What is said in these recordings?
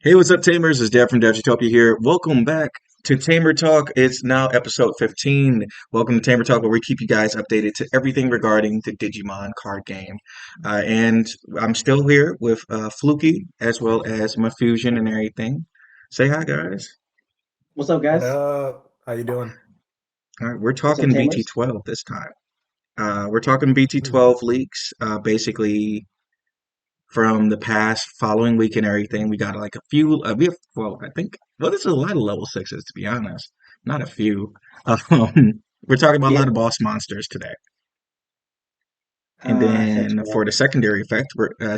Hey, what's up, Tamers? It's Dev from DevsUtopia here. Welcome back to Tamer Talk. It's now episode 15. Welcome to Tamer Talk, where we keep you guys updated to everything regarding the Digimon card game. And I'm still here with Fluky as well as my fusion and everything. Say hi, guys. What's up, What guys? up? How you doing? All right, we're What's up, talking Tamers? BT12 this time. We're talking Hmm. BT12 leaks. Basically, from the past following week and everything. We got like a few. I think, well, there's a lot of level sixes to be honest. Not a few. We're talking about a lot Yeah, of boss monsters today. And that's then right. for the secondary effect,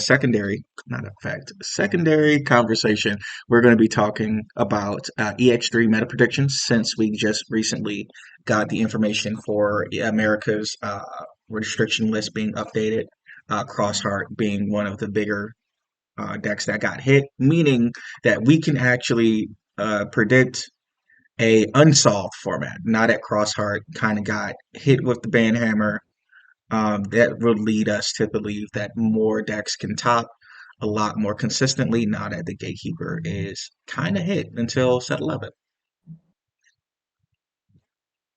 secondary, not effect, secondary conversation, we're going to be talking about EX3 meta predictions since we just recently got the information for America's restriction list being updated. Cross Heart being one of the bigger decks that got hit, meaning that we can actually predict a unsolved format, not at Crossheart kind of got hit with the banhammer. That would lead us to believe that more decks can top a lot more consistently now that the gatekeeper is kind of hit until set 11.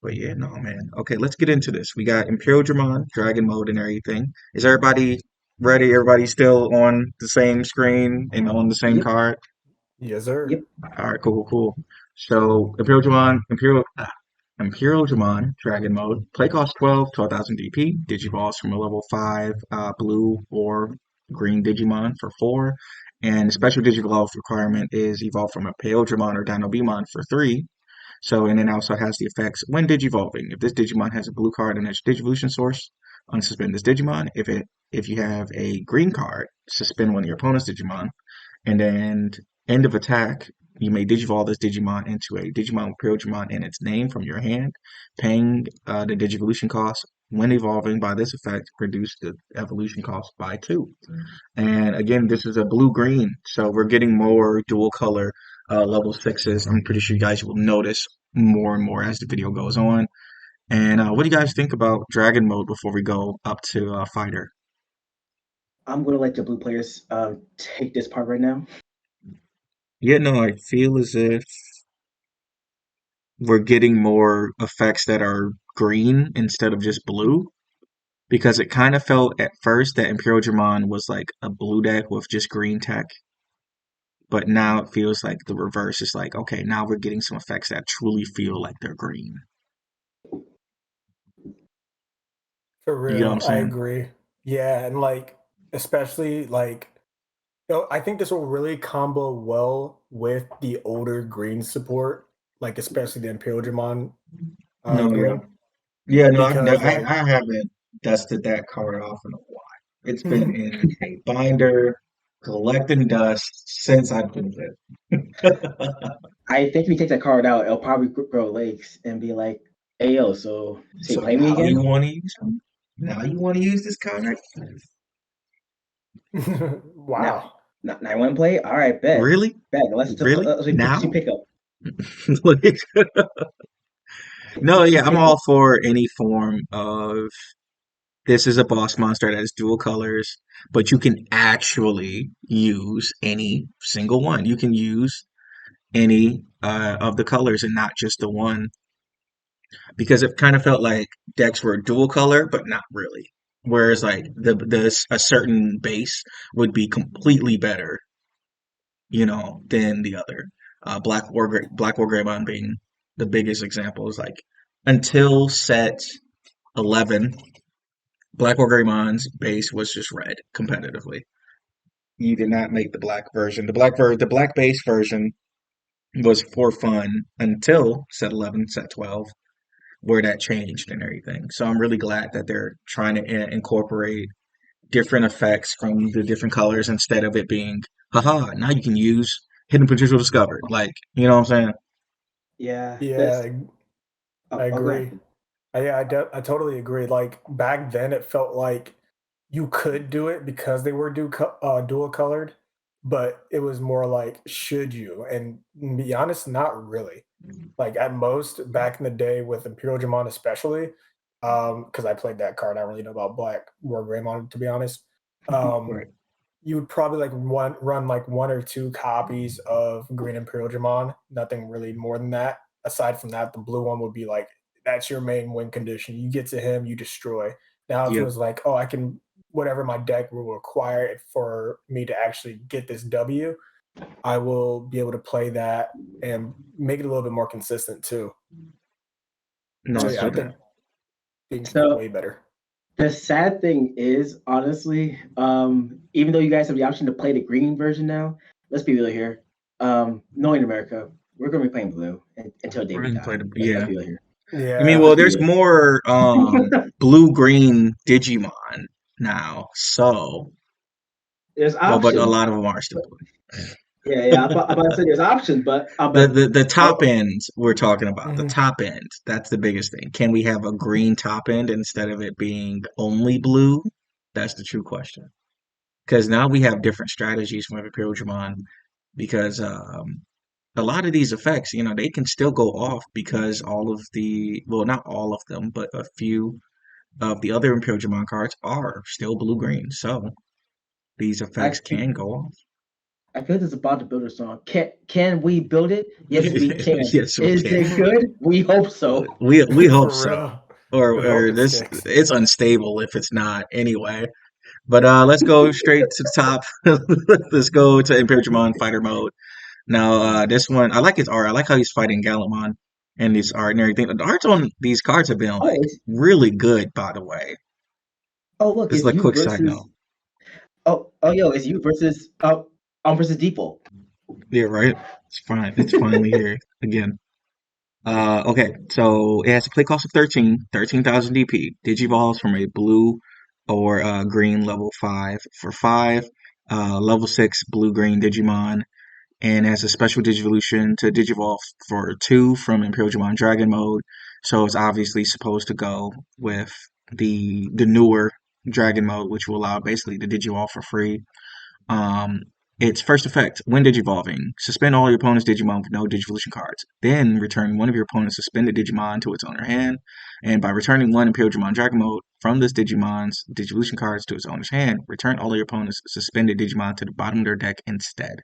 But yeah, no, man. Okay, let's get into this. We got Imperial Dramon, Dragon Mode, and everything. Is everybody ready? Everybody still on the same screen and on the same Yep, card? Yes, sir. yep. All right, cool. So Imperial Dramon, Dragon Mode. Play cost 12,000 DP. Digivolves from a level 5 blue or green Digimon for 4. And the special Digivolve requirement is evolve from a Pale Dramon or Dino Beamon for 3. So, and it also has the effects when Digivolving. If this Digimon has a blue card and its Digivolution source, unsuspend this Digimon. If you have a green card, suspend one of your opponent's Digimon. And then end of attack, you may digivolve this Digimon into a Digimon with Pyrogimon in its name from your hand, paying the Digivolution cost. When evolving by this effect, reduce the evolution cost by 2. And again, this is a blue-green, so we're getting more dual color level 6s. I'm pretty sure you guys will notice more and more as the video goes on. And what do you guys think about Dragon Mode before we go up to Fighter? I'm gonna let the blue players take this part right now. Yeah, no, I feel as if we're getting more effects that are green instead of just blue because it kind of felt at first that Imperial Dramon was like a blue deck with just green tech, but now it feels like the reverse is like, okay, now we're getting some effects that truly feel like they're green. For You get what I'm real, I saying? agree. Yeah, and especially I think this will really combo well with the older green support, like especially the Imperial Dramon No, yeah. green, Yeah, no, because like I haven't dusted that card off in a while. It's been in a binder collecting dust since I've been there. I think if you take that card out, it'll probably grow legs and be like, "Hey, yo, so say So play me now you again?" want to use them? Now you want to use this card? Now, wow. now I want to play. All right, bet, Really? bet. Really? Let's see Now? pick up. Like, no, yeah, I'm all for any form of this is a boss monster that has dual colors, but you can actually use any single one. You can use any of the colors and not just the one because it kind of felt like decks were dual color, but not really. Whereas like the a certain base would be completely better, than the other. Black War Greymon being the biggest example is like until set 11, Black War Greymon's base was just red competitively. You did not make the black version. The black base version was for fun until set 11, set 12, where that changed and everything. So I'm really glad that they're trying to incorporate different effects from the different colors instead of it being, haha, now you can use hidden potential discovered. Like, you know what I'm saying? Yeah, this. Yeah, I Oh, go agree. ahead. I totally agree. Like back then, it felt like you could do it because they were dual colored, but it was more like should you? And to be honest, not really. Like at most back in the day with Imperial Dramon especially, because I played that card. I don't really know about Black War Greymon to be honest. Um, Right. you would probably like run like 1 or 2 copies of Green Imperial Digimon. Nothing really more than that. Aside from that, the blue one would be like that's your main win condition. You get to him, you destroy. Now, if it Yep. was like, oh, I can whatever my deck will require it for me to actually get this W, I will be able to play that and make it a little bit more consistent too. No, So it's yeah, I like that. think things So- get way better. The sad thing is, honestly, even though you guys have the option to play the green version now, let's be real here. Knowing America, we're going to be playing blue until day We're we gonna die. play Let's be real here. Yeah. I mean, well, there's Yeah. more blue-green Digimon now, so There's well, but a options. lot of them are still blue. Yeah. I'm about to say there's options, but The top end we're talking about, the Mhm. top end, that's the biggest thing. Can we have a green top end instead of it being only blue? That's the true question. Because now we have different strategies from Imperial Digimon because a lot of these effects, you know, they can still go off because all of the, well, not all of them, but a few of the other Imperial Digimon cards are still blue-green. So these effects can go off. I feel like it's about to build a song. Can we build it? Yes, we can. Yes, we Is can. it good? We hope so. We hope For so. real. Or We hope it this sticks. it's unstable if it's not anyway. But let's go straight to the top. Let's go to Imperial Digimon Fighter Mode. Now this one I like his art. I like how he's fighting Gallantmon and his art and everything. The arts on these cards have been like really good, by the way. Look, Just it's like you quick side versus. note. Yo, it's you versus versus Default. Yeah, right. It's fine. It's finally here again. Okay, so it has a play cost of 13,000 DP. Digivolves from a blue or green level 5 for 5. Level 6 blue-green Digimon. And has a special Digivolution to Digivolve for 2 from Imperial Digimon Dragon Mode. So it's obviously supposed to go with the newer Dragon Mode, which will allow basically the Digivolve for free. Its first effect, when Digivolving, suspend all your opponent's Digimon with no Digivolution cards. Then return one of your opponent's suspended Digimon to its owner hand. And by returning one Imperial Digimon Dragon Mode from this Digimon's Digivolution cards to its owner's hand, return all of your opponent's suspended Digimon to the bottom of their deck instead.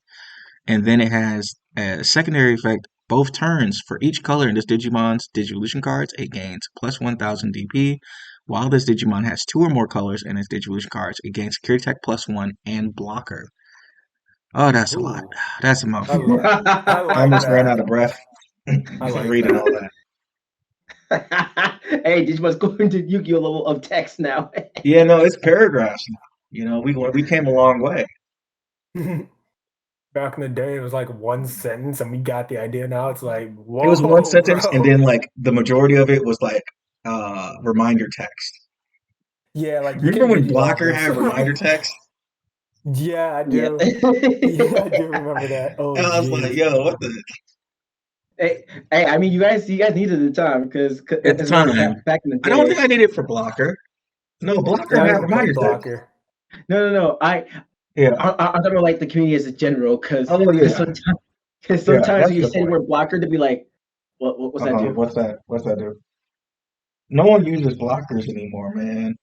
And then it has a secondary effect. Both turns for each color in this Digimon's Digivolution cards, it gains plus 1,000 DP. While this Digimon has 2 or more colors in its Digivolution cards, it gains Security Tech plus 1 and Blocker. Oh, that's a lot. Ooh. That's a I mouthful. like I almost ran out that. of breath I like reading that. all that. Hey, Digimon's going to Yu-Gi-Oh level of text now. Yeah, no, it's paragraphs now. You know, we came a long way. Back in the day, it was like one sentence, and we got the idea. Now it's like, whoa, It was one sentence, bro. and then like the majority of it was like reminder text. Yeah, like you Remember can when Digivolve Blocker this. had reminder text? Yeah, I do. Yeah. Yeah, I do remember that. Oh, And I was like, geez. yo, what the? Hey, I mean, you guys needed the time because At the as well time, back in the I don't day. think I did it for Blocker. No, Blocker Yeah, I had never played reminder text. Blocker. No. Yeah. I'm talking about like the community as a general because Oh yeah. sometimes Yeah, that's when you the say the point. word blocker, to be like, what's that do? What's that? What's that do? No one uses blockers anymore, man.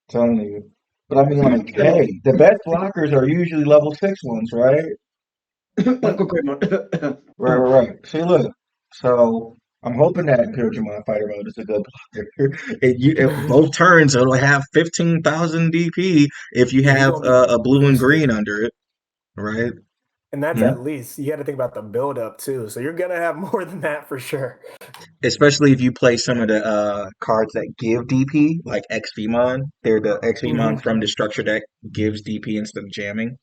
Telling you. But I mean, like, So, hey, the best blockers are usually level 6 ones, right? Right. See, look. So I'm hoping that Imperial Digimon Fighter Mode is a good blocker. Both turns it'll have 15,000 DP if you Yeah, you're have gonna be a blue and green boosted. under it, right? And that's Hmm? at least. You got to think about the build up too. So you're gonna have more than that for sure. Especially if you play some of the cards that give DP, like XVmon. They're the XVmon from the structure deck gives DP instead of jamming.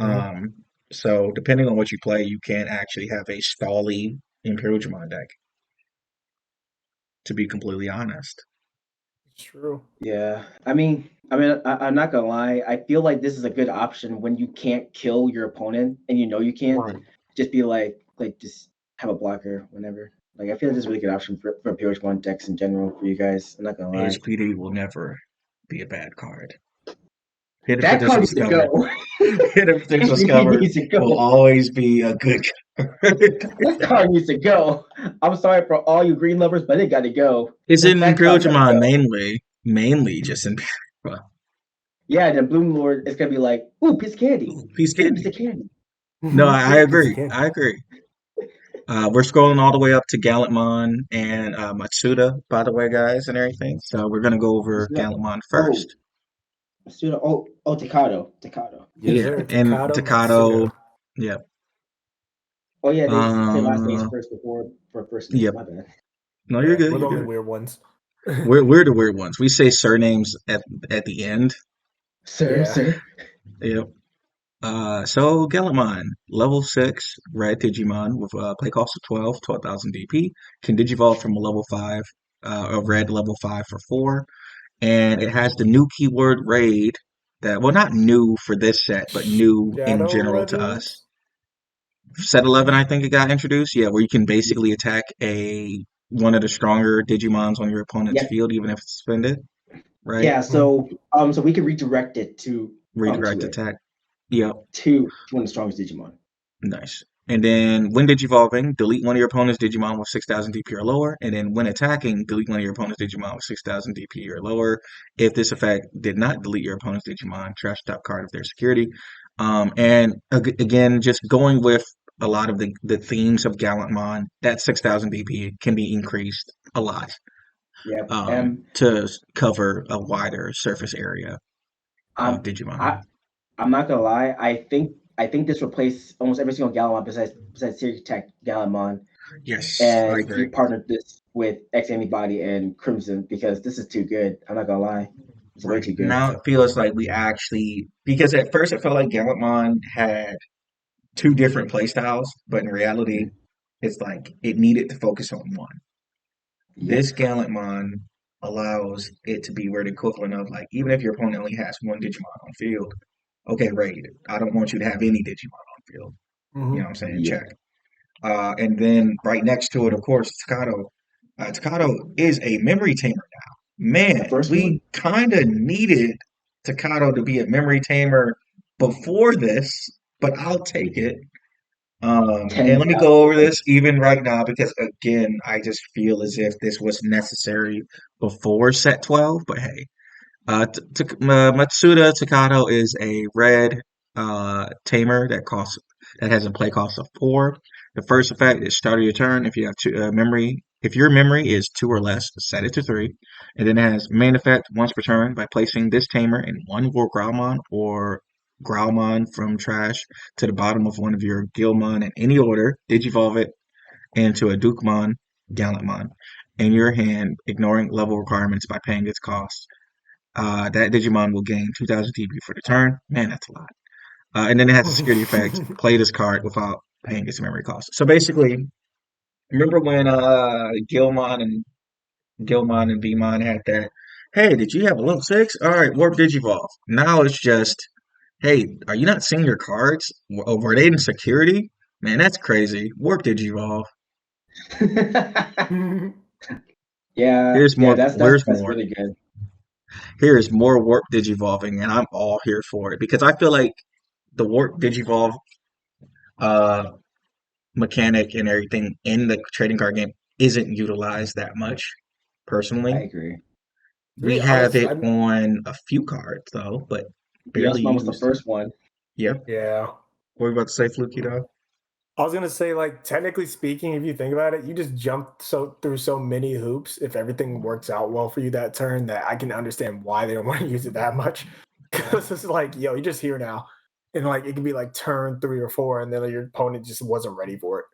Um, so depending on what you play, you can actually have a stally Imperial Digimon deck. To be completely honest, True. Yeah, I'm not gonna lie. I feel like this is a good option when you can't kill your opponent and you know you can't. right? Just be just have a blocker whenever. Like I feel like this is a really good option for PH1 decks in general for you guys. I'm not gonna lie. HPD will never be a bad card. Hidden That Potential card needs to Discover. go. Hidden Potential HPD Discover needs to will go. always be a good card. That card needs to go. I'm sorry for all you green lovers, but it got to go. It's in That Imperial card got to Digimon go. mainly just in Imperial. Yeah, the Bloom Lord is gonna be like, ooh, piece of candy. Piece Get a candy. piece of candy. No, I Piece of agree. candy. I agree. We're scrolling all the way up to Gallantmon and Matsuda, by the way, guys, and everything. So we're gonna go over Gallantmon Oh, first. Matsuda. Oh, Takado. Yes, Yeah, sir. and Takado Takado. Matsuda. Yeah. Oh yeah, they say last names Uh, first before for first names. yep. My bad. No, you're Yeah, good. we're the You're only good. weird ones. We're the weird ones. We say surnames at the end. Sir, Yeah. sir. Yep. So Gallantmon, level 6, red Digimon with a play cost of 12,000 DP, can digivolve from a level 5, a red level 5 for 4, and it has the new keyword raid that, well, not new for this set, but new in Shadow general to us. Legends. Set 11, I think it got introduced, yeah, where you can basically attack one of the stronger Digimons on your opponent's Yep. field, even if it's suspended, right? Yeah. So so we can redirect it to Redirect attack. Yep. to one of the strongest Digimon. Nice. And then when digivolving, delete one of your opponent's Digimon with 6,000 DP or lower. And then when attacking, delete one of your opponent's Digimon with 6,000 DP or lower. If this effect did not delete your opponent's Digimon, trash top card of their security. And again, just going with a lot of the themes of Gallantmon, that 6,000 DP can be increased a lot Yep. to cover a wider surface area of Um, Digimon. I'm not gonna lie. I think this replaced almost every single Gallimon besides Series Tech Gallimon, Yes, I and agree. you partnered this with X Antibody and Crimson because this is too good. I'm not gonna lie. It's way Right. too good. Now it feels like we actually, because at first it felt like Gallantmon had two different play styles, but in reality, Mhm. it's like it needed to focus on one. Yep. This Gallantmon allows it to be where the equivalent of like, even if your opponent only has one Digimon on field, okay, raid. I don't want you to have any Digimon on field. You know what I'm saying? Yep. Check. And then right next to it, of course, Takato. Takato is a memory tamer. The Man, first we one. kind of needed Takato to be a memory tamer before this, but I'll take it. And let me go over 10,000%. this even right now because again, I just feel as if this was necessary before set 12. But hey, Matsuda Takato is a red tamer that has a play cost of 4. The first effect is start of your turn. If you have memory, if your memory is 2 or less, set it to 3. And then it has main effect once per turn by placing this tamer in one War Growlmon or Growlmon from trash to the bottom of one of your Guildmon in any order. Digivolve it into a Dukemon Gallantmon in your hand, ignoring level requirements by paying its cost. That Digimon will gain 2,000 TP for the turn. Man, that's a lot. And then it has a security effect. Play this card without paying its memory cost. So basically, remember when Gilmon and Bmon had that? Hey, did you have a level 6? All right, warp Digivolve. Now it's just, hey, are you not seeing your cards? Were they in security? Man, that's crazy. Warp Digivolve. Yeah, Here's yeah, more. Where's that's more? really good. Here is more warp digivolving, and I'm all here for it because I feel like the warp digivolve uh, mechanic and everything in the trading card game isn't utilized that much. I Personally, agree. To we be have honest, it on a few cards though, but barely Yasma was the used. first one. Yep. yeah. What were you about to say, Fluky dog? I was gonna say, like, technically speaking, if you think about it, you just jump through so many hoops. If everything works out well for you that turn, that I can understand why they don't want to use it that much. Because it's like, yo, you're just here now, and like it can be like turn 3 or 4, and then your opponent just wasn't ready for it.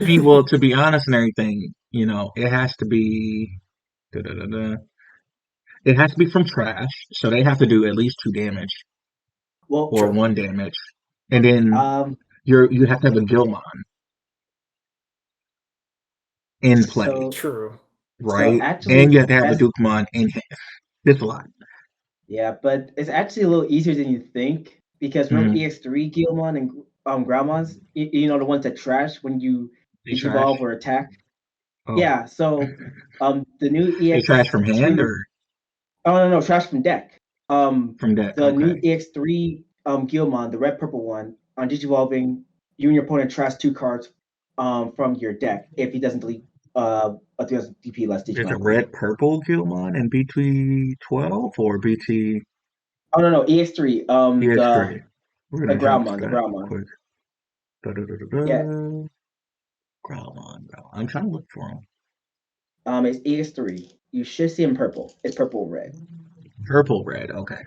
I mean, well, to be honest and everything, it has to be. Da-da-da-da. It has to be from trash, so they have to do at least 2 damage Well, or true. 1 damage, and then Um, you have to have a Gilmon in play, so True. so right? And actually, you have to have a that's Dukemon in hand. It's a lot. yeah, but it's actually a little easier than you think because remember Mm-hmm. EX3 Guilmon and Groudmons, you know the ones that trash when you They trash. digivolve or attack. Oh, Yeah, so the new they trash from hand EX3 or no, trash from deck. from deck. The new Okay. EX3 Guilmon, the red purple one, on digivolving, you and your opponent trash 2 cards from your deck if he doesn't delete a 3000 DP less There's a Digimon. red purple Gilmon in BT12 or BT. Oh no, EX3. EX3. We're The gonna help Growlmon, the Scott Growlmon. quick. Yeah. Growlmon. I'm trying to look for him. It's EX3. You should see him purple. It's purple red. Purple red. Okay.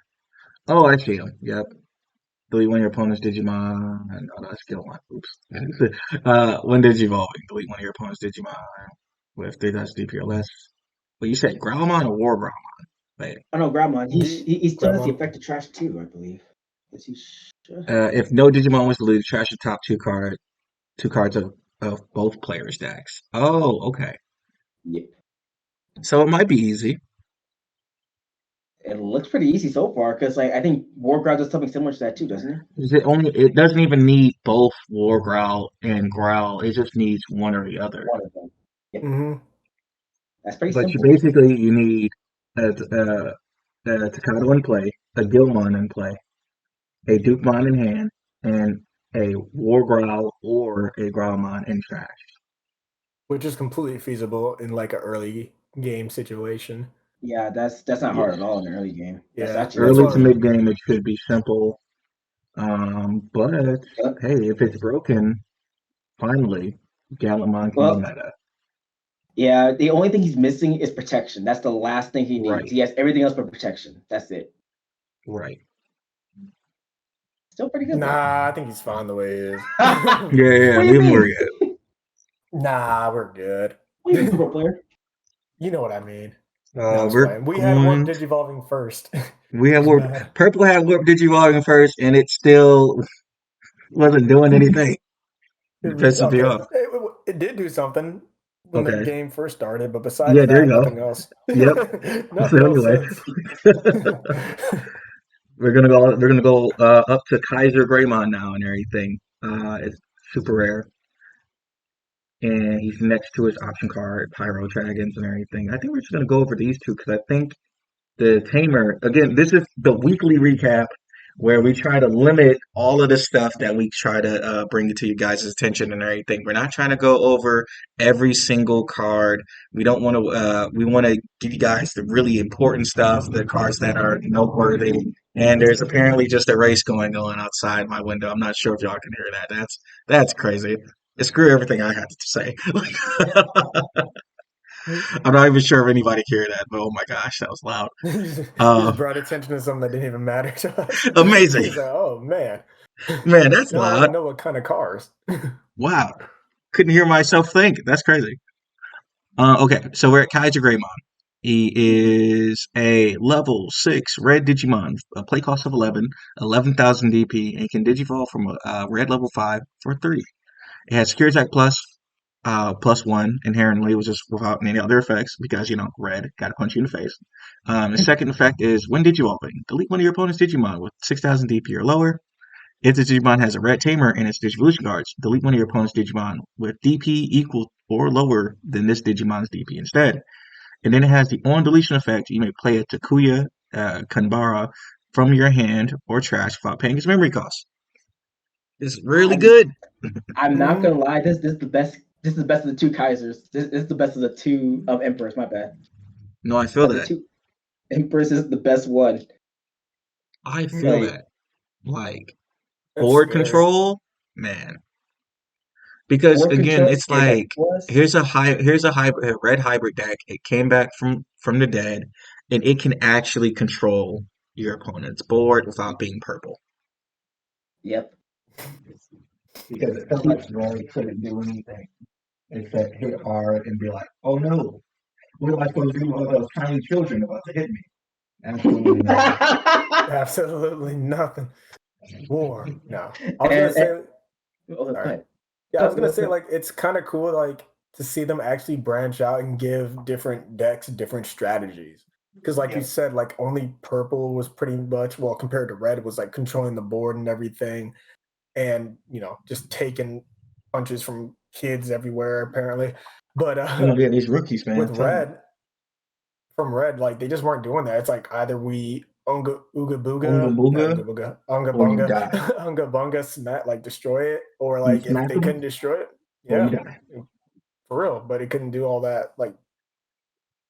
Oh, I see him. Yep. Delete one of your opponent's Digimon. No, that's skill one. Oops. When Digivolving, delete one of your opponent's Digimon with 3 DP or less. Well, you said Growlmon or War Growlmon? Wait. Oh no, Growlmon. He still has the Growlmon. effect of trash too, I believe. Yes, he should. If no Digimon was deleted, trash the top two cards of both players' decks. Oh, okay. Yep. So it might be easy. It looks pretty easy so far because like I think Wargrowl does something similar to that too, doesn't it? It doesn't even need both War Growl and Growl. It just needs one or the other. One of them. Yep. Mm-hmm. That's pretty But simple. you need Takado in play, a Gilmon in play, a Dukemon in hand, and a War Growl or a Growlmon in trash. Which is completely feasible in like an early game situation. Yeah, that's not hard at all in the early game. That's Yeah, actually Early why- to mid game, it should be simple. But Yep. hey, if it's broken, finally, Gallantmon can be Well, meta. yeah, the only thing he's missing is protection. That's the last thing he needs. Right. He has everything else but protection. That's it. Right. Still pretty good. Nah, I think he's fine the way he is. Yeah, What do you leave him mean? where he is. Nah, we're good. What do you mean, pro player? You know what I mean. No, it's We're fine. We had going. one Digivolving first. We have It's Warp. bad. Purple had Warp Digivolving first, and it still wasn't doing anything. It pissed me off. It did do something when the Okay. game first started, but besides Yeah, there that, you go. nothing else. Yep. Nothing So else anyway, since. we're gonna go. We're gonna go up to Kaiser Greymon now and everything. It's super rare, and he's next to his option card, Pyro Dragons and everything. I think we're just gonna go over these two because I think the Tamer, again, this is the weekly recap where we try to limit all of the stuff that we try to bring to you guys' attention and everything. We're not trying to go over every single card. We don't want to, we want to give you guys the really important stuff, the cards that are noteworthy. And there's apparently just a race going on outside my window. I'm not sure if y'all can hear that. That's crazy. Screw everything I had to say. I'm not even sure if anybody can hear that, but oh my gosh, that was loud. You just brought attention to something that didn't even matter to us. Amazing. He's like, oh man. Man, that's Now I loud. want to know what kind of cars. Wow. Couldn't hear myself think. That's crazy. Okay, so we're at Kaiser Greymon. He is a level 6 red Digimon, a play cost of 11,000 DP, and he can Digivolve from a red level 5 for 3. It has Secure Attack plus 1 inherently, which is without any other effects because, red, gotta punch you in the face. The second effect is when Digivolving, delete one of your opponent's Digimon with 6,000 DP or lower. If the Digimon has a red Tamer in its Digivolution cards, delete one of your opponent's Digimon with DP equal or lower than this Digimon's DP instead. And then it has the on deletion effect. You may play a Takuya Kanbara from your hand or trash without paying its memory cost. It's really good. I'm not gonna lie. This is the best. This is the best of the two Kaisers. This is the best of the two Emperors. My bad. No, I feel Of the that. two Emperors is the best one. I feel Like, that. Like, That's board scary. control, man. Because board again, control, it's yeah, like plus, here's a red hybrid deck. It came back from the dead, and it can actually control your opponent's board without being purple. yep. Because it felt like Red couldn't do anything except hit hard and be like, "Oh no, what am I supposed to do with all those tiny children about to hit me?" Absolutely not. Absolutely nothing. War. No. I was And- gonna say Oh, go sorry. ahead. Yeah, I was gonna No, say no. like it's kind of cool like to see them actually branch out and give different decks different strategies. Because like you said, like only purple was pretty much compared to red was like controlling the board and everything, and just taking punches from kids everywhere apparently. But Yeah, these rookies, man. with red, from red, like they just weren't doing that. It's like either we Unga Ooga Booga, Unga not Ooga Booga, Unga or you Bunga, die. Unga Bunga, smack, like destroy it, or You like if smack they them couldn't destroy it, or you yeah, die. for real. But it couldn't do all that, like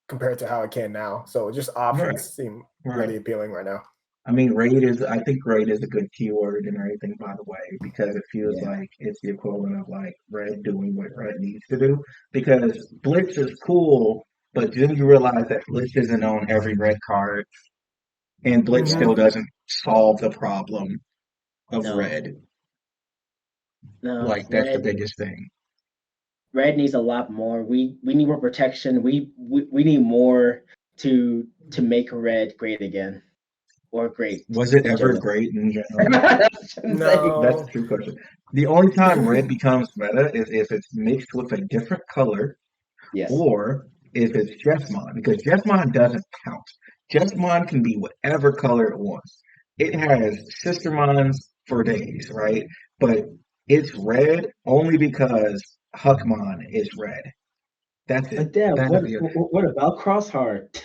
compared to how it can now. So just options Right. seem Right. really appealing right now. I think raid is a good keyword and everything, by the way, because it feels like it's the equivalent of like red doing what red needs to do. Because Blitz is cool, but then you realize that Blitz isn't on every red card, and Blitz still doesn't solve the problem of No. red. No, Like that's the biggest thing. red needs a lot more. We need more protection. We need more to make red great again. Or great. Was it in ever general. great in general? No. That's a true question. The only time red becomes meta is if it's mixed with a different color Yes. or if it's Jesmon, because Jesmon doesn't count. Jesmon can be whatever color it wants. It has Sistermons for days, right? But it's red only because Huckmon is red. That's it. But then, That'll be it. what about Crossheart?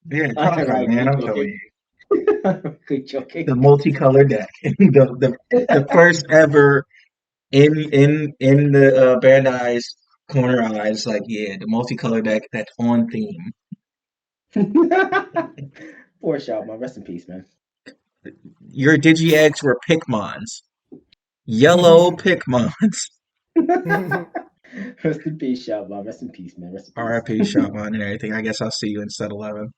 Yeah, Crossheart, man, I'm telling you. Good joking. The multicolored deck. the first ever in the Bandai's corner eyes, like, yeah, the multicolored deck that's on theme. Poor shot, man. Rest in peace, man. Your Digi-Eggs were Pikmons. Yellow Pikmons. Rest in peace, shot, man. Rest in peace, man. Rest in peace. RIP Shotmon and everything. I guess I'll see you in set 11.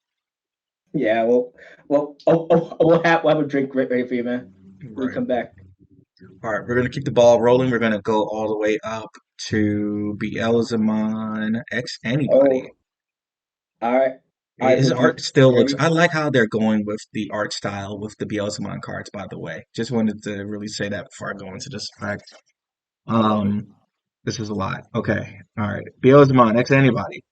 Yeah, we'll have a drink ready for you, man. When you come back. All right, we're gonna keep the ball rolling. We're gonna go all the way up to Beelzemon X Anybody. All right. His Would art you still looks. ready? I like how they're going with the art style with the Beelzemon cards. By the way, just wanted to really say that before I go into this fact. I love it. This is a lot. Okay, all right. Beelzemon X Anybody.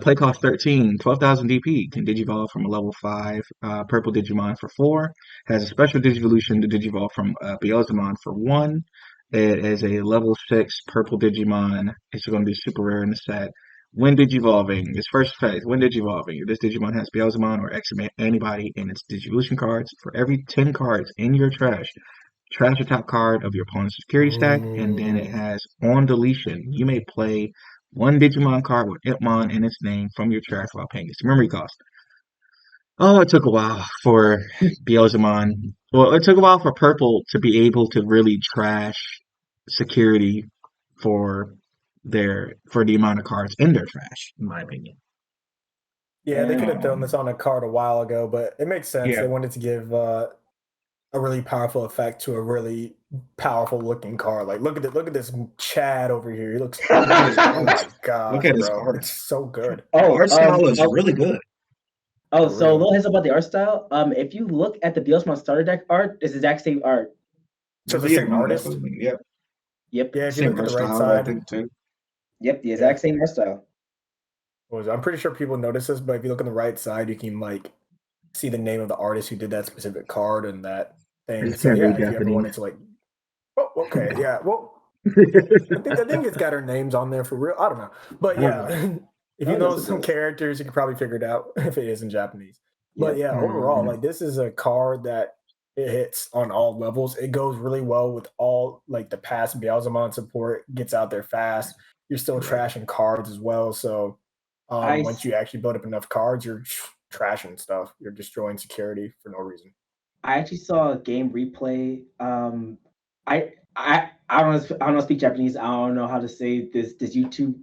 Play cost 13, 12,000 DP. Can Digivolve from a level 5 purple Digimon for 4. Has a special Digivolution to Digivolve from Beelzemon for 1. It is a level 6 purple Digimon. It's going to be super rare in the set. When Digivolving, its first phase, when Digivolving, this Digimon has Beelzemon or X Anybody in its Digivolution cards. For every 10 cards in your trash the top card of your opponent's security stack, and then it has on deletion. You may play one Digimon card with Impmon in its name from your trash while paying its memory cost. Oh, it took a while for Beelzemon. Well, it took a while for Purple to be able to really trash security for the amount of cards in their trash, in my opinion. Yeah, they could have done this on a card a while ago, but it makes sense. Yeah. They wanted to give a really powerful effect to a really powerful looking card. Like look at this Chad over here. He looks oh my god, Look at his bro. art. It's so good. Oh, art style is really good. Oh, so a little heads up about the art style. If you look at the Beelzemon starter deck art, it's the exact same art. So the same artist? Yep. Yep. Yeah, if you Same look at the art right style, I side. think, too. Yep, the exact same art style. I'm pretty sure people notice this, but if you look on the right side, you can like see the name of the artist who did that specific card and that thing. It's So yeah, really if you ever Japanese. wanted to like, oh, okay, yeah, well, I think it's got her names on there for real. I don't know, but yeah, if you know some characters, you can probably figure it out if it is in Japanese. But yeah, overall, like this is a card that it hits on all levels. It goes really well with all like the past Beelzemon support. Gets out there fast. You're still trashing cards as well. So once you actually build up enough cards, you're trashing stuff. You're destroying security for no reason. I actually saw a game replay. I don't speak Japanese. I don't know how to say this YouTube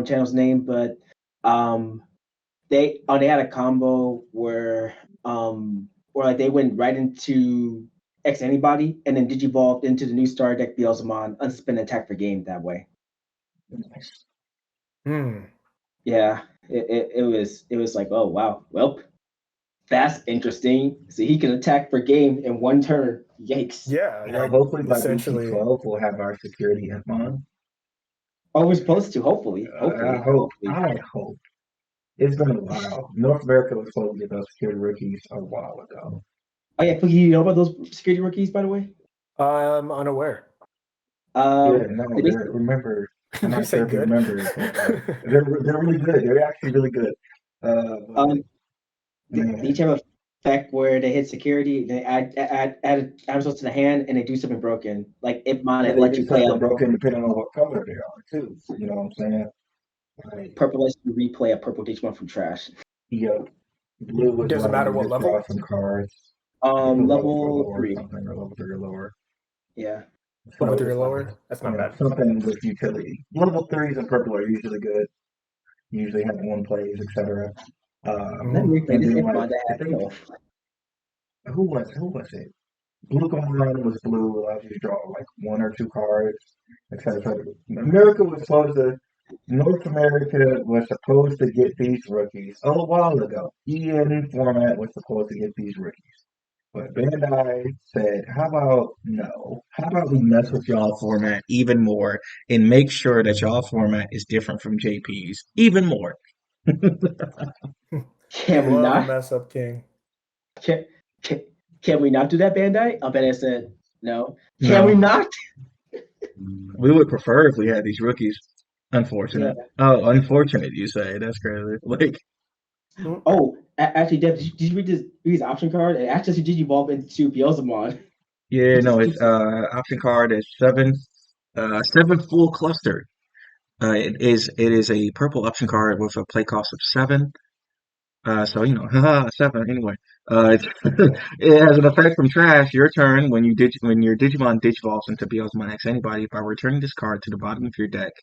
channel's name, but they had a combo where like they went right into X Anybody and then Digivolved into the new star deck Beelzemon, unsuspended attack for game that way. Nice. Yeah, it was like, oh wow, well, that's interesting. So he can attack for game in one turn. Yikes! Yeah, like, hopefully by BT12 we'll have our security Impmon. Oh, we're supposed to. Hopefully. I hope. It's been a while. North America was supposed to get those security rookies a while ago. Oh yeah, you know about those security rookies, by the way? I'm unaware. Remember. I'm not sure if you remember. They're really good. They're actually really good. They each have a effect where they hit security, they add results to the hand, and they do something broken. Like Impmon, it lets you play them broken depending on what color they are too. You know what I'm saying? Like, purple lets you replay a purple Digimon from trash. Yep. Blue doesn't matter what level. Some cards. Level 3. Something, or level 3 or lower. Yeah. Level 3 or lower. That's not bad. Something with utility. Level 3s in purple are usually good. Usually have one plays, etc. Let me replay And this then info like that I I think know. who was it? Blue Common was blue, allows you to draw like one or two cards, etc. America was supposed to North America was supposed to get these rookies a while ago. EN format was supposed to get these rookies. But Bandai said, how about no? How about we mess with y'all format even more and make sure that y'all format is different from JP's even more? Can we Love a not? mess up king. Can, can, can we not do that, Bandai? Bandai said no. Can we No, not? we would prefer if we had these rookies. Yeah. Unfortunate. Oh, unfortunate, you say. That's crazy. Like, Oh, actually, Deb, did you read this option card? It actually did evolve into Beelzemon. yeah, Which is no, it's option card is seven full cluster. It is a purple option card with a play cost of 7. So you know, haha, 7 anyway. It has an effect from trash. Your turn when your Digimon digivolves into Beelzemon X anybody by returning this card to the bottom of your deck.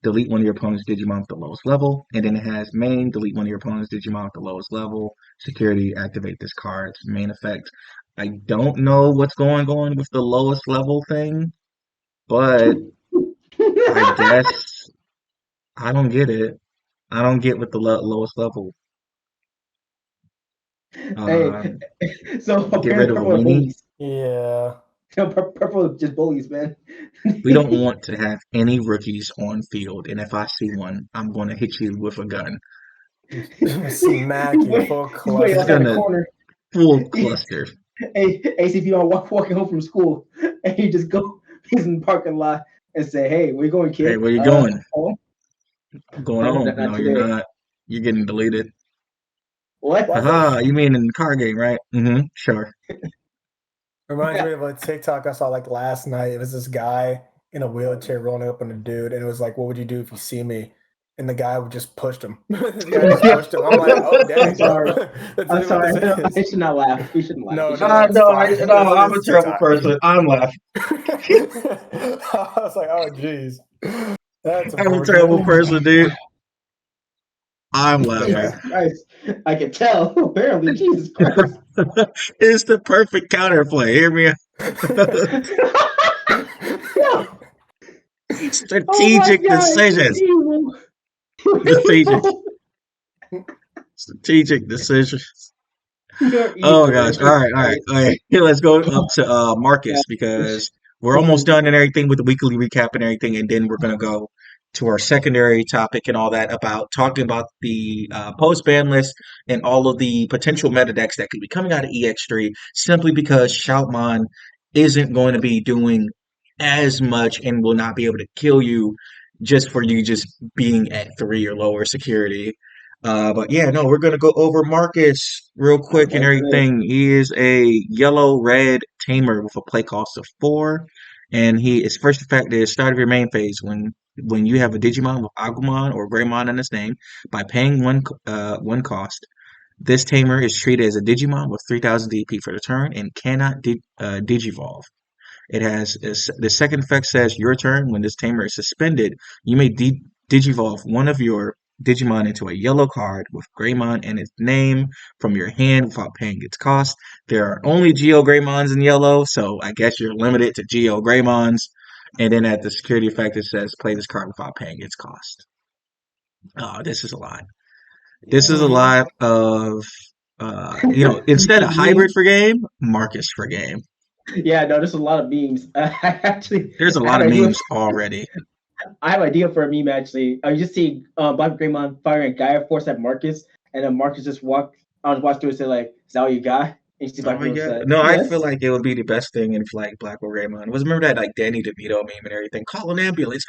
Delete one of your opponent's Digimon with the lowest level, and then it has main. Delete one of your opponent's Digimon with the lowest level. Security. Activate this card's main effect. I don't know what's going on with the lowest level thing, but I guess I don't get it. I don't get with the lowest level. Hey, Um, so get rid apparently of a purple are weenie. bullies. Yeah. Purple are just bullies, man. We don't want to have any rookies on field, and if I see one, I'm going to hit you with a gun. Smack you full He's waiting Just outside the gonna cluster. corner. full cluster. Hey, ACP on walking home from school, and you just go. He's in the parking lot and say, "Hey, where you going, Hey, kid? where you going? Home? I'm going Oh, home. not No, you're today. not. You're getting deleted. What? Why is that? Haha, you mean in the car game, right? Mm-hmm. Sure. Reminds me of a TikTok I saw like last night. It was this guy in a wheelchair rolling up on a dude, and it was like, "What would you do if you see me?" And the guy would just pushed him. The guy just pushed him. I'm like, "Oh I'm dang, bro!" sorry. That's I'm literally what sorry. this I is. should not laugh. We shouldn't laugh. No, We no, shouldn't no, laugh. it's fine. No, I'm a It's terrible TikTok. person. I'm laughing. I was like, "Oh, geez, that's I'm a unfortunate." terrible person, dude. I'm laughing. Yeah. Jesus Christ. I can tell. Apparently, Jesus Christ. It's the perfect counterplay. Hear me No. Oh my Strategic God. decisions. Evil. Strategic. Evil. Strategic decisions. You're Oh my evil. gosh. Jesus All right. Christ. All right. Here, let's go up to Yeah. Marcus because we're almost done and everything with the weekly recap and everything, and then we're gonna go to our secondary topic and all that about talking about the post ban list and all of the potential meta decks that could be coming out of EX3 simply because Shoutmon isn't going to be doing as much and will not be able to kill you just for you just being at 3 or lower security. But yeah, no, we're gonna go over Marcus real quick and Okay. everything. He is a yellow red tamer with a play cost of 4, and his first effect is start of your main phase when you have a Digimon with Agumon or Greymon in its name by paying one cost. This tamer is treated as a Digimon with 3,000 DP for the turn and cannot Digivolve. It has the second effect says your turn. When this tamer is suspended, you may digivolve one of your Digimon into a yellow card with Greymon and its name from your hand without paying its cost. There are only Geo Greymons in yellow, so I guess you're limited to Geo Greymons. And then at the security effect, it says play this card without paying its cost. Oh, this is a lot. This is a Mhm. lot of, instead of hybrid Memes. for game, Marcus for game. Yeah, no, there's a lot of memes. There's a I have lot an of idea. memes already. I have an idea for a meme actually. I just see Black Greymon firing Gaia Force at Marcus, and then Marcus just watch through and say like, "Is that all you got?" And you see Oh Black my Greymon god. say, No, I feel "Yes," like it would be the best thing if like Black or Greymon was remember that like Danny DeVito meme and everything. Call an ambulance.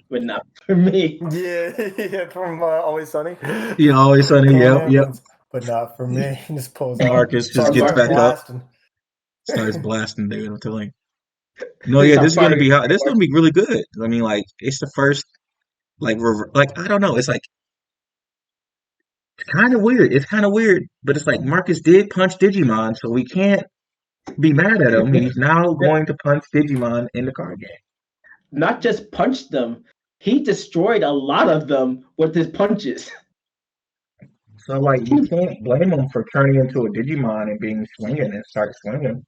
but not for me. Yeah, yeah, from Always Sunny. You know, always sunny. Call an Yep, yep. ambulance, but not for me. He just pulls out, Marcus just Sorry, gets starts back Marcus. up, blasting. starts blasting, dude. I'm telling you. No, Just yeah, start this is gonna firing be hot. at This is gonna be really good. I mean, like it's the first like I don't know. It's like It's kind of weird. It's kind of weird, but it's like Marcus did punch Digimon, so we can't be mad at him. He's now going to punch Digimon in the card game. Not just punched them, he destroyed a lot of them with his punches. So like you can't blame him for turning into a Digimon and being swinging and start swinging.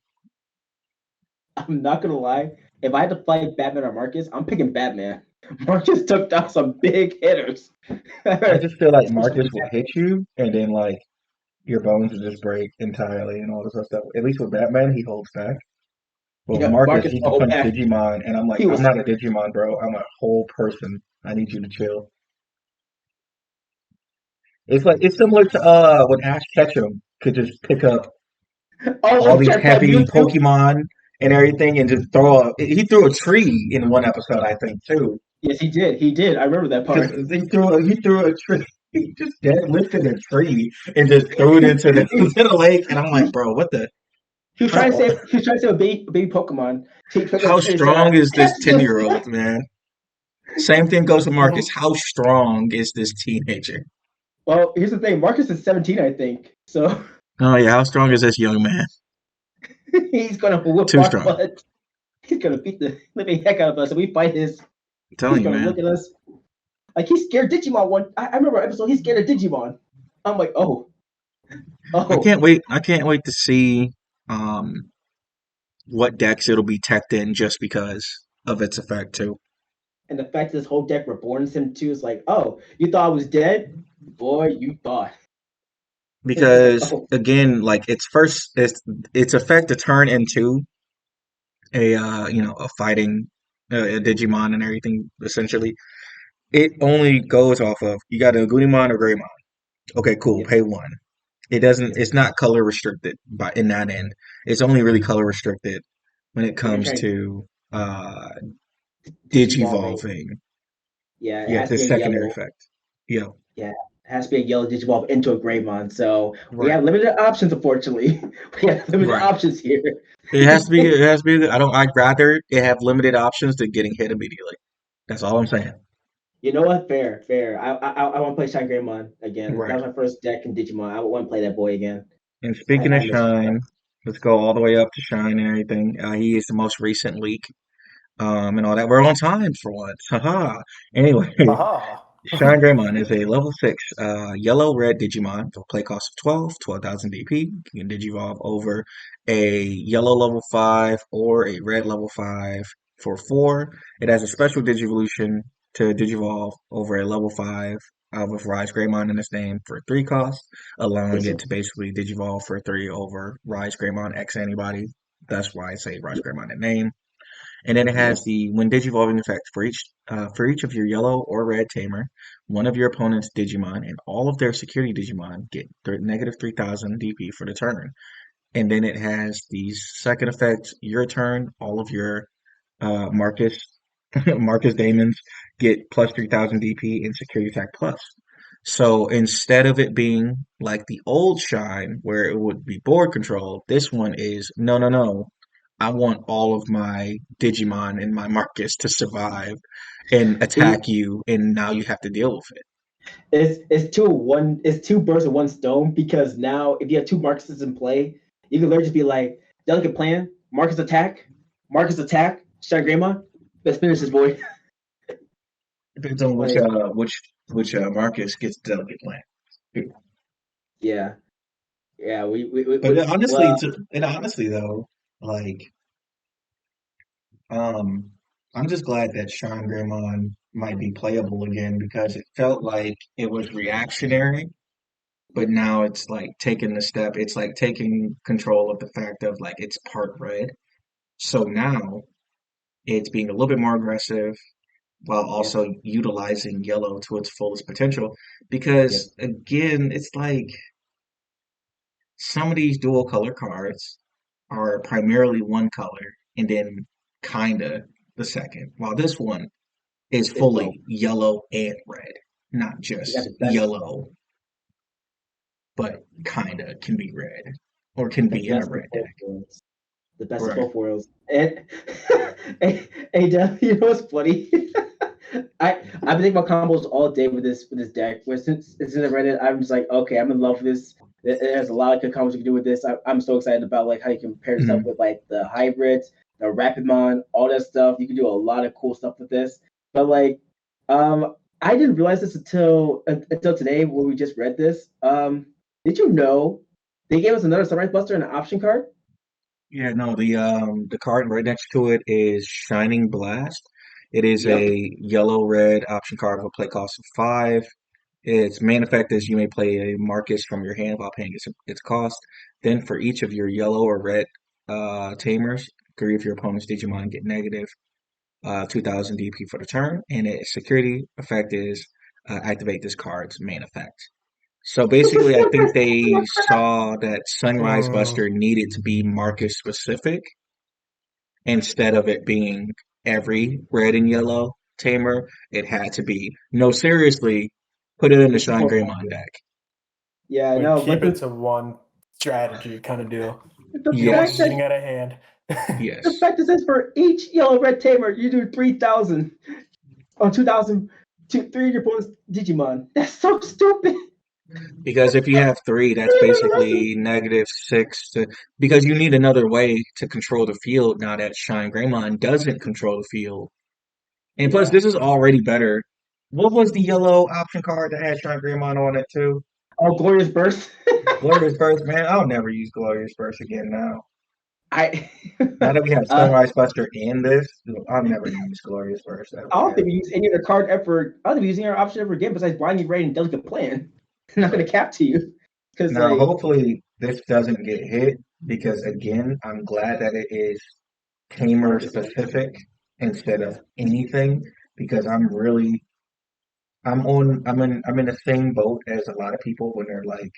I'm not gonna lie. If I had to fight Batman or Marcus, I'm picking Batman. Marcus took down some big hitters. I just feel like Marcus will hit you and then like your bones will just break entirely and all this other stuff. At least with Batman, he holds back. Well, Yeah, Marcus, Marcus he can fought punch back. Digimon, and I'm like, He I'm was not a Digimon, bro. I'm a whole person. I need you to chill. It's similar to when Ash Ketchum could just pick up all oh, these trying to fight heavy Mewtwo. Pokemon and everything and just he threw a tree in one episode, I think, too. Yes, he did. He did. I remember that Just part. he threw a tree. He just deadlifted a tree and just threw it into the into the lake, and I'm like, bro, what the? He was trying to How, save. He was trying to save a baby Pokemon. He picked up how a tree and said, strong is this "Catch this!" 10-year-old man? Same thing goes to Marcus. Well, How strong is this teenager? Well, here's the thing. Marcus is 17, I think. So Oh yeah, how strong is this young man? he's gonna whoop Too our strong. butt. He's gonna beat the living heck out of us. And we fight his. I'm He's telling you, gonna man. look at us like he scared Digimon one. I remember an episode. He scared a Digimon. I'm like, oh. I can't wait to see um what decks it'll be teched in just because of its effect too. And the fact that this whole deck reborns him too is like, oh, you thought I was dead, boy. You thought. It's like, Because oh, again, like its effect to turn into a a fighting a Digimon and everything essentially. It only goes off of you got a Goodimon or Greymon. Okay, cool. yep, Pay one. It doesn't. yep. It's not color restricted by in that end. It's only really color restricted when it When you're comes trying to digivolving, digivolving. yeah, it Yeah, has to the be a secondary yellow. effect. Yeah, Yeah, it has to be a yellow Digivolve into a Greymon. So we right, have limited options, unfortunately. We have limited right. options here. It has to be. It has to be. I don't. I'd rather it have limited options than getting hit immediately. That's all I'm saying. You know what? Fair, fair. I want to play Shine Greymon again. That Right. was my first deck in Digimon. I want to play that boy again. And speaking I of miss Shine. Shine, let's go all the way up to Shine and everything. He is the most recent leak. And all that. We're on time for once. Haha. Anyway, haha. Shine Greymon is a level 6 yellow red Digimon with a play cost of 12,000 DP. You can Digivolve over a yellow level 5 or a red level 5 for 4. It has a special Digivolution to Digivolve over a level 5 with Rise Greymon in its name for 3 cost, allowing It's it to basically Digivolve for 3 over Rise Greymon X antibody. That's why I say Rise Greymon in name. And then it has yep. the when digivolving effect for each of your yellow or red tamer, one of your opponent's Digimon and all of their security Digimon get negative 3,000 DP for the turn. And then it has the second effect, your turn, all of your Marcus Marcus Daemons get plus 3,000 DP and security attack plus. So instead of it being like the old Shine where it would be board control, this one is no, no, no. I want all of my Digimon and my Marcus to survive and See, attack you, and now you have to deal with it. it's two birds with one stone because now if you have two Marcuses in play, you can literally just be like, delicate plan, Marcus attack, Shine Greymon. Let's finish this boy. Depends on Like, which Marcus gets the delicate plan. yeah, yeah. But Well, honestly though, like Um, I'm just glad that Sean Greymon might be playable again because it felt like it was reactionary, but now it's like taking the step. It's like taking control of the fact of like it's part red. So now it's being a little bit more aggressive while yep, also utilizing yellow to its fullest potential. yep. Because again, it's like some of these dual color cards are primarily one color and then kinda the second. While this one is It's both. fully yellow and red, not You got just the best, yellow, but kinda can be red or the can be in a best of red both deck. worlds. The best of Right. both worlds. And hey, Jeff, you know what's funny? I I've been thinking about combos all day with this deck. Where since it's in the Reddit, I'm just like, okay, I'm in love with this. There's a lot of good combos you can do with this. I'm so excited about like how you can pair this up Mhm. with like the hybrids, the Rapidmon, all that stuff. You can do a lot of cool stuff with this. But like, I didn't realize this until today when we just read this. Did you know they gave us another Sunrise Buster and an option card? Yeah, no, the card right next to it is Shining Blast. It is Yep. a yellow red option card with a play cost of 5. Its main effect is you may play a Marcus from your hand while paying its cost. Then for each of your yellow or red tamers, 3 of your opponent's Digimon get negative 2000 DP for the turn, and its security effect is activate this card's main effect. So basically, I think they saw that Sunrise Mm, Buster needed to be Marcus specific instead of it being every red and yellow tamer. It had to be, no, seriously, put it in the It's Shine support Greymon Marcus. deck. Yeah, like no, keep but it to one strategy kind of deal. the You don't want fact it Yes, that getting out of hand. the yes. fact that says for each yellow red tamer you do 3,000 on 2,000 to 3 of your opponent's Digimon. That's so stupid. Because if you have 3, that's Even the rest of basically -6 to, because you need another way to control the field now that Shine Greymon doesn't control the field. And plus, yeah. this is already better. What was the yellow option card that had Shine Greymon on it too? Oh, Glorious Burst. Glorious Burst, man. I'll never use Glorious Burst again now. I Now that we have uh, Sunrise Buster in this, I'll never use Glorious Burst ever I don't think again. we use any other card ever. I don't think we use any other option ever again besides Blinding Raid and Delicate Plan. I'm not gonna Right. cap to you because Now, like hopefully, this doesn't get hit because, again, I'm glad that it is tamer 100%. specific instead Yeah. of anything because I'm in the same boat as a lot of people when they're like,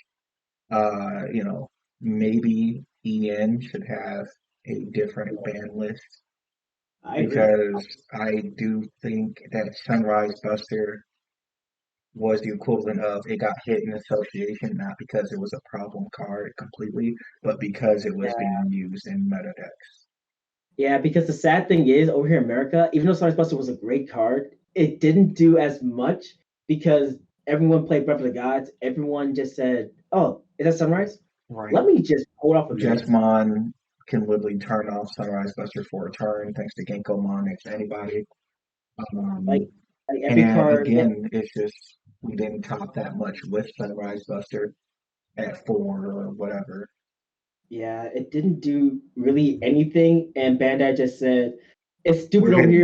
you know, maybe EN should have a different ban list I agree. because I do think that Sunrise Buster was the equivalent of it got hit in association, not because it was a problem card completely, but because it was Yeah. being used in meta decks. Yeah, because the sad thing is, over here in America, even though Sonic Buster was a great card, it didn't do as much because everyone played Breath of the Gods. Everyone just said, "Oh, is that Sunrise? Right. Let me just hold off a minute." Jesmon can literally turn off Sunrise Buster for a turn thanks to Genkomon next to anybody. Like, Um, like every and card, like again, it's just we didn't top that much with Sunrise Buster at 4 or whatever. yeah, it didn't do really anything. And Bandai just said, "It's We're stupid over hitting it,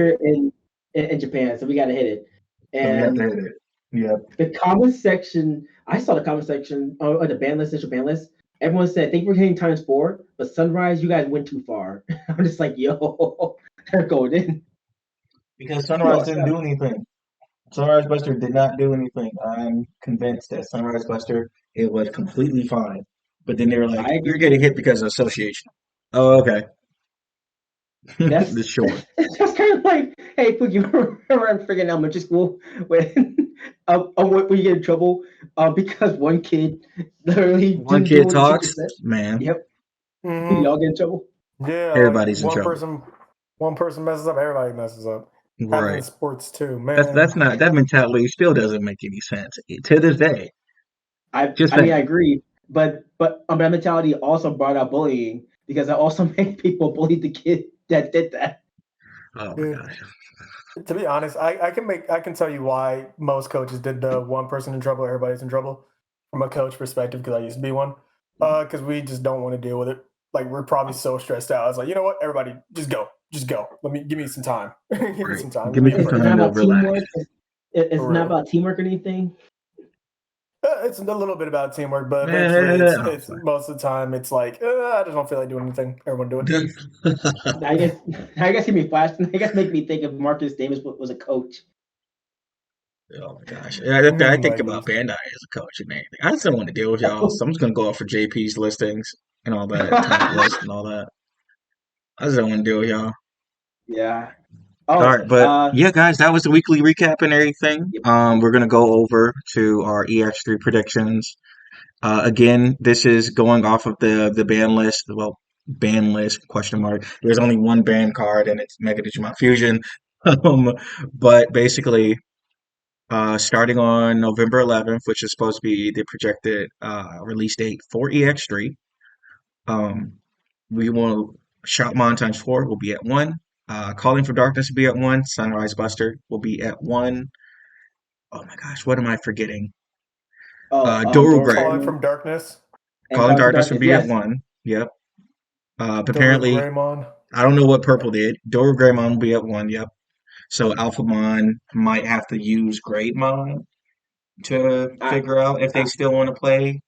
here in Japan, so we got to hit it." so we have to And hit it. Yep. the comment section, I saw the comment section or the ban list, initial ban list. Everyone said, "Thank you for hitting times 4, but Sunrise, you guys went too far." I'm just like, "Yo, they're going in." Because You Sunrise know, didn't do anything. Sunrise Buster did not do anything. I'm convinced that Sunrise Buster, it was completely fine. But then they were like, I you're agree. getting hit because of association. Oh, okay. That's The sure. that's kind of like, hey, Pookie, remember in freaking elementary school when when you get in trouble because one kid literally One didn't do kid what the teacher talks, said. man, Yep, we Mhm. all get in trouble. Yeah, like everybody's in trouble. one person messes up, everybody messes up. Happens in Right. sports too, That's man. not, that mentality still doesn't make any sense to this day. Just I mean, I saying. agree, but that mentality also brought out bullying because I also made people bully the kid that did that. Oh my Yeah. gosh. To be honest, I can tell you why most coaches did the one person in trouble, everybody's in trouble from a coach perspective because I used to be one. Because we just don't want to deal with it. Like we're probably so stressed out. I was like, you know what, everybody, just go. Give me some time. Give me Right. some time. Give Give me me a some It's break. not time to about relax. teamwork. It's For not real. about teamwork or anything. It's a little bit about teamwork, but eventually, Oh, it's most of the time it's like I just don't feel like doing anything. Everyone do it. sorry. I guess I guess he me flash. I guess make me think of Marcus Davis was a coach. Oh my gosh. Yeah, I He think might be. about Bandai as a coach and anything. I just don't want to deal with y'all. So I'm just gonna go off for JP's listings and all that, top list and all that. I just don't want to deal with y'all. Yeah. All Oh, right, but yeah, guys, that was the weekly recap and everything. yep. We're gonna go over to our EX3 predictions. Again, this is going off of the ban list. Well, ban list question mark. There's only one ban card, and it's Mega Digimon Fusion. Um, but basically, starting on November 11th, which is supposed to be the projected release date for EX3. Um, we will Shopmon times 4 will be at 1. Calling for Darkness will be at 1. Sunrise Buster will be at 1. Oh my gosh, what am I forgetting? Doru Door Gray. Calling Raymond from Darkness, and Calling Calling for Darkness will Darkness. be at Yes, 1. Yep. Doru Apparently, Greymon. I don't know what Purple did. Doru Greymon will be at 1. Yep. So Alphamon might have to use Greymon to I, figure out if they I still want to play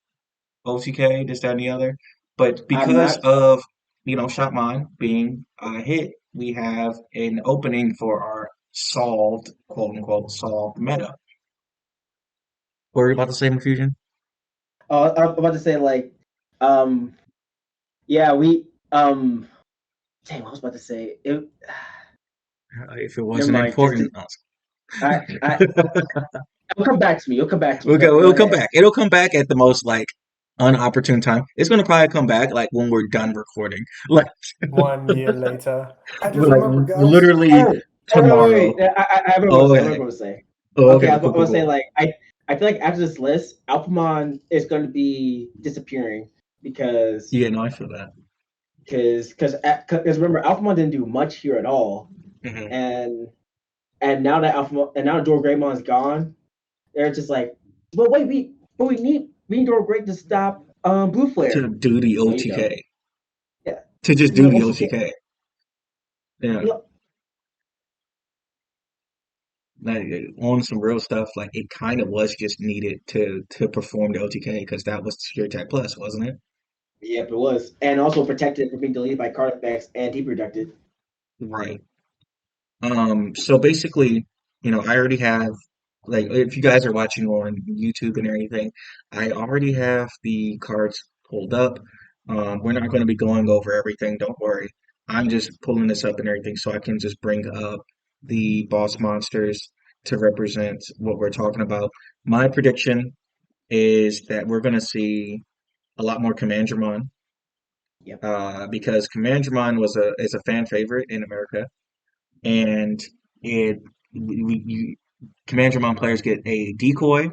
OTK, this, that, and the other. But I'm because not. of, Shopmon being a hit, we have an opening for our solved, quote unquote, solved meta. What were you about to say, Infusion? I was about to say like, um, yeah, we dang, what I was about to say it. If it Never wasn't mind. Just important. I it'll come back to me. It'll come back to me. We'll But go, go it'll come ahead. back. It'll come back at the most like unopportune time. It's gonna probably come back like when we're done recording. Like 1 year later. I just like remember, guys. literally Oh, tomorrow. wait. I have what I want to Oh, say. I have okay. what I want to say. Oh, Okay, okay, I cool, cool, was saying cool. like I feel like after this list, Alphamon is going to be disappearing because Yeah, no, I feel that. because remember Alphamon didn't do much here at all, Hmm. and now that Alphamon and now Dor Greymon's gone, they're just like, but we need Dor Grey to stop Blue To Flare. do the No, you don't. OTK. Yeah, To just do no the OTK. OTK. Yeah. No, Like on some real stuff, like it kind of was just needed to perform the OTK because that was Secure Tech Plus, wasn't it? yep, it was, and also protected from being deleted by card effects and deproducted. Right. So basically, I already have, like, if you guys are watching on YouTube and everything, I already have the cards pulled up. We're not going to be going over everything, don't worry. I'm just pulling this up and everything so I can just bring up the boss monsters to represent what we're talking about. My prediction is that we're going to see a lot more Commandramon, Yep. because Commandramon is a fan favorite in America, and it Commandramon players get a decoy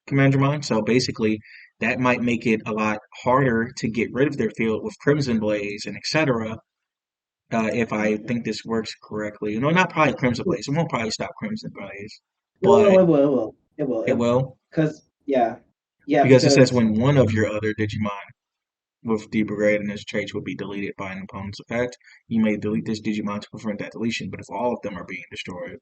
Commandramon, so basically that might make it a lot harder to get rid of their field with Crimson Blaze and etc. If I think this works correctly, not probably Crimson Blaze. It won't probably stop Crimson Blaze, It will. but It will. It will. It will. it will Because yeah. because it says Because when one of your other Digimon with deeper grade in its traits will be deleted by an opponent's effect, you may delete this Digimon to prevent that deletion. But if all of them are being destroyed,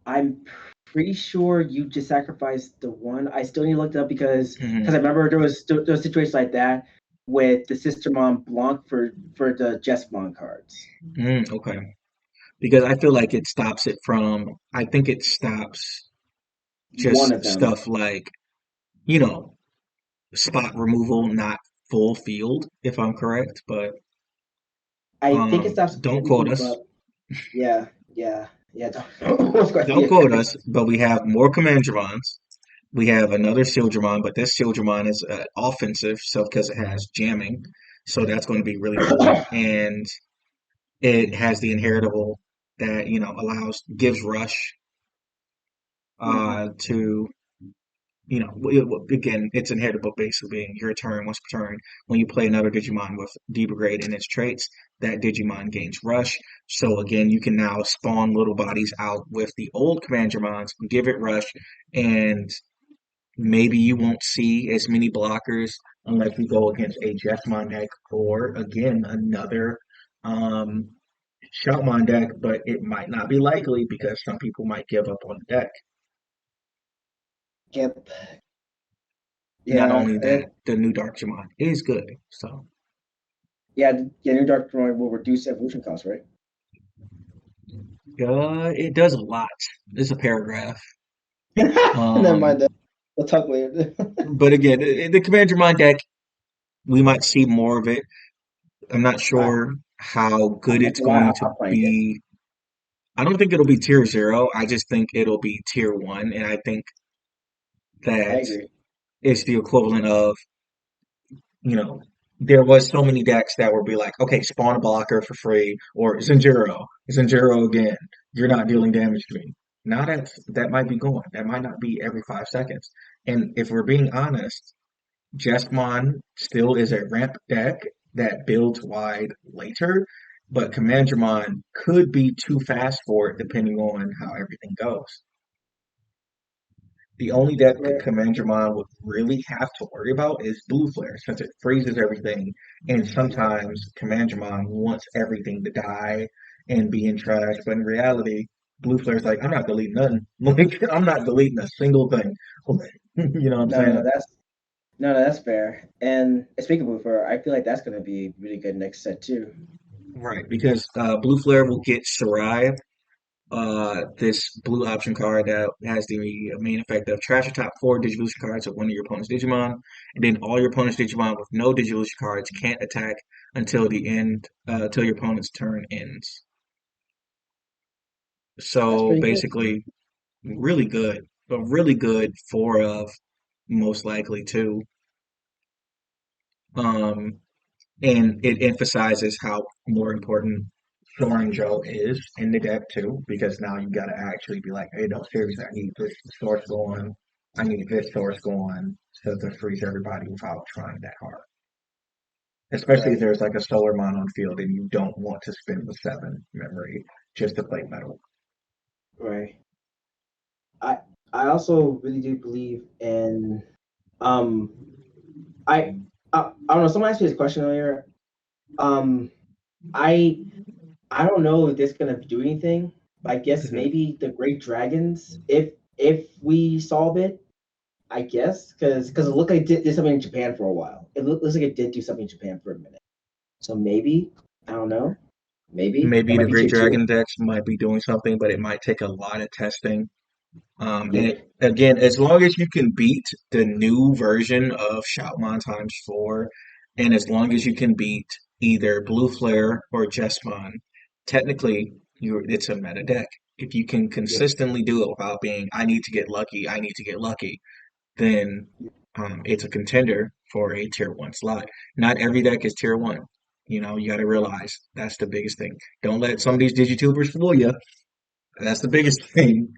I'm pretty sure you just sacrificed the one. I still need to look it up because I mhm, remember there was situations like that with the Sister Mom Blanc for the Jesmon cards. okay. Because I feel like it stops it from, I think it stops One just of them. stuff like, you know, spot removal, not full field, if I'm correct. But I think it stops don't quote everything, us. but yeah. Don't, Don't quote us, but we have more Commandromons. We have another Sildramon, but this Sildramon is offensive, so because it has jamming, so that's going to be really cool. And it has the inheritable that, gives rush Mhm. to again, it's inheritable basically being your turn once per turn. When you play another Digimon with degrade in its traits, that Digimon gains rush. So again, you can now spawn little bodies out with the old Commandromons, give it rush, and maybe you won't see as many blockers unless you go against a Jesmon deck or again another um Shoutmon deck, but it might not be likely because some people might give up on the deck. Yep. Not Yeah. only that, the new Darkmon is good. So New Dark Drawing will reduce evolution cost, right? it does a lot. It's a paragraph. Never mind Um, that. We'll talk later. but again, the Commandromon deck, we might see more of it. I'm not I, sure how I'm good not it's gonna lie, going to I'll find it. be. I don't think it'll be tier zero. I just think it'll be tier one, and I think I that agree. it's the equivalent of, you know, there was so many decks that would be like, okay, spawn a blocker for free, or Zenjiro again. You're not dealing damage to me. Now that might be going. That might not be every 5 seconds. And if we're being honest, Jesmon still is a ramp deck that builds wide later, but Commandramon could be too fast for it depending on how everything goes. The only deck Right. Commandramon would really have to worry about is Blue Flare, since it freezes everything, and sometimes Commandramon wants everything to die and be in trash, but in reality, Blue Flare's like, I'm not deleting nothing. Like, I'm not deleting a single thing. You know what I'm No, no, saying? that's fair. And speaking of Boofer, I feel like that's going to be a really good next set too. Right, because Blue Flare will get Sarai, this blue option card that has the main effect of trash your top four Digivolution cards of one of your opponent's Digimon, and then all your opponent's Digimon with no Digivolution cards can't attack until the end, until your opponent's turn ends. That's So pretty good. basically, really good, but really good for most likely too. Um, and it emphasizes how more important Soren Joe is in the deck too, because now you got to actually be like, hey, no, seriously, I need this source going, I need this source going to freeze everybody without trying that hard. Especially if Right, there's like a solar mon on field and you don't want to spend the 7 memory just to play metal. right. I I also really do believe in um I I don't know. Someone asked me this question earlier. Um, I I don't know if this is gonna do anything. I guess Mhm. maybe the Great Dragons, if we solve it, I guess, because it looked like it did something in Japan for a while. Looks like it did do something in Japan for a minute. So maybe I don't know. Maybe that Maybe might the be Great tier two. Dragon decks might be doing something, but it might take a lot of testing. And Yeah, again, as long as you can beat the new version of Shoutmon times 4, and as long as you can beat either Blue Flare or Jesmon, technically it's a meta deck. If you can yeah, consistently do it without being, I need to get lucky, I need to get lucky, then it's a contender for a tier 1 slot. Not every deck is tier 1. You know, you got to realize that's the biggest thing. Don't let some of these digitubers fool you. That's the biggest thing.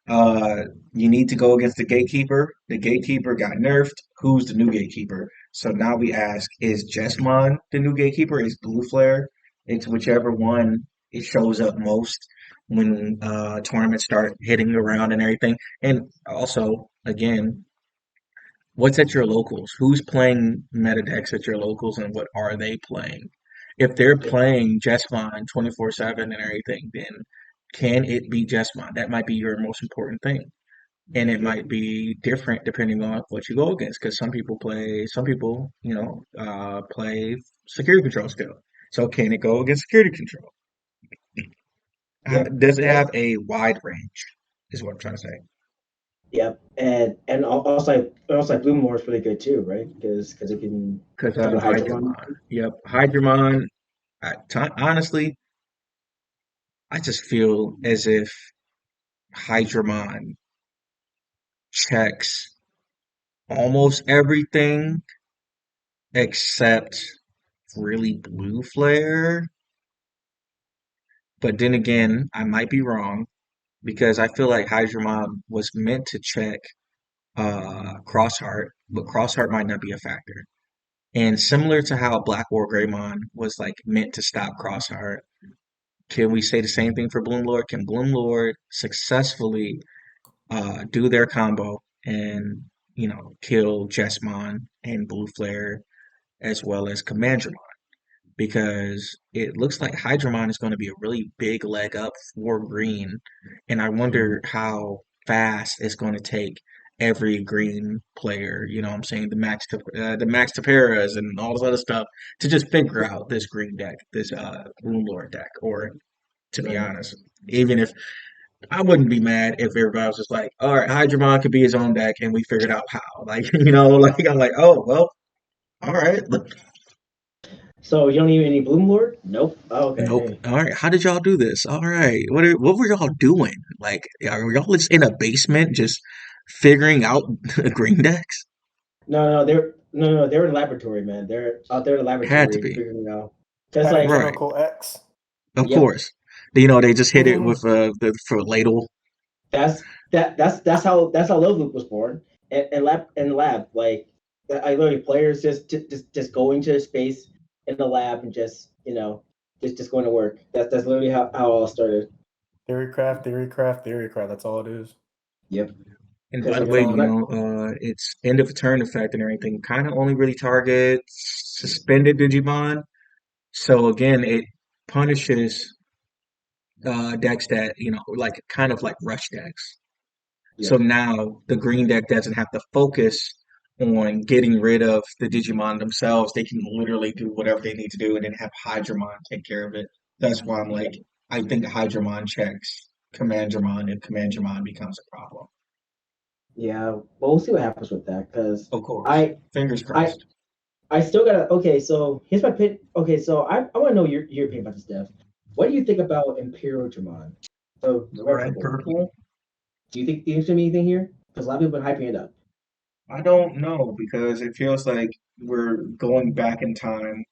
Uh, you need to go against the gatekeeper. The gatekeeper got nerfed. Who's the new gatekeeper? So now we ask, is Jesmon the new gatekeeper? Is Blue Flare? It's whichever one it shows up most when tournaments start hitting around and everything. And also, again, what's at your locals? Who's playing meta decks at your locals and what are they playing? If they're yeah, playing Jesmon 24/7 and everything, then can it be Jesmon? That might be your most important thing. And it yeah. might be different depending on what you go against, because some people, play security control still. So can it go against security control? Yep. Does it And have a wide range? Is what I'm trying to say. yep. And also like Bloom Lore is pretty good too, right? Because it can Because do Hydramon. Hydramon. Yep, Hydramon. Honestly, I just feel as if Hydramon checks almost everything except really Blue Flare. But then again, I might be wrong because I feel like Hydramon was meant to check Crossheart, but Crossheart might not be a factor. And similar to how Black War Greymon was like meant to stop Crossheart, can we say the same thing for Bloomlord? Can Bloomlord successfully do their combo and kill Jesmon and Blue Flare as well as Commandramon? Because it looks like Hydramon is going to be a really big leg up for green, and I Mhm. wonder how fast it's going to take every green player, you know what I'm saying, the Max Taperas and all this other stuff to just figure out this green deck, this Rune Lord deck, or to be Right. honest, even if I wouldn't be mad if everybody was just like, all right, Hydramon could be his own deck and we figured out how. Like, like I'm like, oh well, all right. So you don't need any Bloom Lord? Nope. Oh, okay. Nope. Hey. All right. How did y'all do this? All right. What were y'all doing? Like, are y'all just in a basement just figuring out green decks? No, they're in the laboratory, man. They're out there in the Had to laboratory be. figuring it out. Cause Adding like, Right. chemical X. Of yep, course. They just hit it with the for ladle. that's how Love Loop was born. And lab like I literally players just going to space in the lab and just going to work. That's literally how it all started. Theorycraft, theorycraft, theorycraft. That's all it is. Yep. And Because by the Get way, on. it's end of turn effect and everything. Kind of only really targets suspended Digimon. So again, it punishes decks that like kind of like rush decks. So yeah. now the green deck doesn't have to focus on getting rid of the Digimon themselves. They can literally do whatever they need to do and then have Hydramon take care of it. That's why I'm like, I think Hydramon checks Commandramon and Commandramon becomes a problem. Yeah, but we'll see what happens with that because Of course. I Fingers I crossed. I still gotta. Okay, so here's my pit. Okay, so I want to know your opinion about this, Dev. What do you think about Imperial Dramon? So the red Red purple. purple? Do you think there's anything here? Because a lot of people have been hyping it up. I don't know because it feels like we're going back in time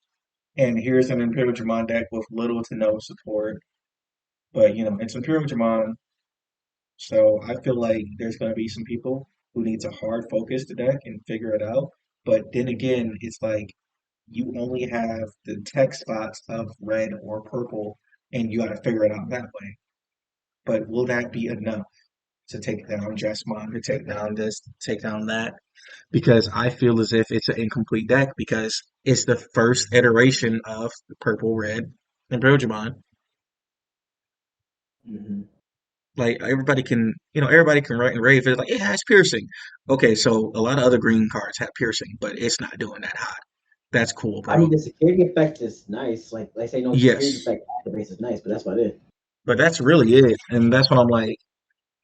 and here's an Imperial Dramon deck with little to no support. But it's Imperial Dramon. So I feel like there's going to be some people who need to hard focus the deck and figure it out. But then again, it's like you only have the tech spots of red or purple, and you got to figure it out that way. But will that be enough to take down Jesmon, to take down this, to take down that? Because I feel as if it's an incomplete deck because it's the first iteration of purple, red, and Brojimon. Hmm. Like everybody can write and rave. It's like it has piercing. Okay, so a lot of other green cards have piercing, but it's not doing that hot. That's cool, I mean, bro. the security effect is nice. Like say, no, the security Yes, effect at the base is nice, but that's about it. but that's really it, and that's what I'm like.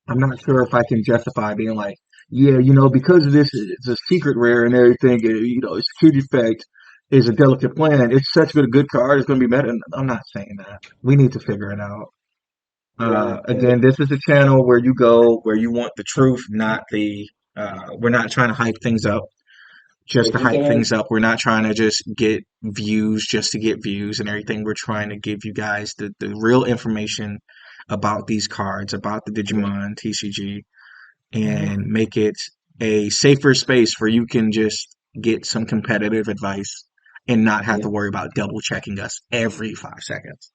I'm not sure if I can justify being like, yeah, because of this, it's a secret rare and everything. Security effect is a delicate plan. It's such a good card. It's going to be meta. I'm not saying that. We need to figure it out. Yeah, because Again, this is a channel where you go where you want the truth, not the. We're not trying to hype things up just to if you hype can, things up. We're not trying to just get views just to get views and everything. We're trying to give you guys the real information about these cards, about the Digimon TCG, and make it a safer space where you can just get some competitive advice and not have yeah, to worry about double checking us every 5 seconds.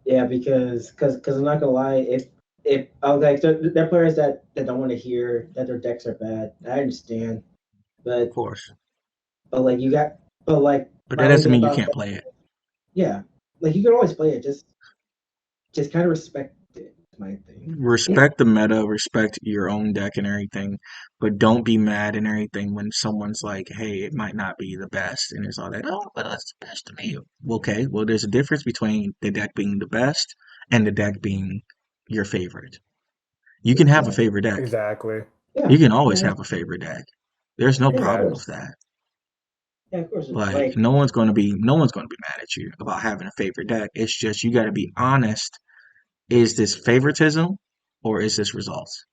yeah, because I'm not gonna lie, if I was like, there are players that don't want to hear that their decks are bad. I understand, Of but course. but like you got, but like But my that only doesn't thing mean you about can't that, play it. yeah, like you can always play it. Just kind of respect it. Is my thing. Respect the meta, respect your own deck and everything, but don't be mad and everything when someone's like, hey, it might not be the best. And it's all that, oh, but that's the best to me. Okay, well, there's a difference between the deck being the best and the deck being your favorite. You can have a Yeah, favorite deck. Exactly. yeah, You can always yeah, have a favorite deck. There's no yeah, of problem with course, that. yeah, of course. Like Like, no one's gonna be mad at you about having a favorite deck. It's just you got to be honest. Is this favoritism or is this results?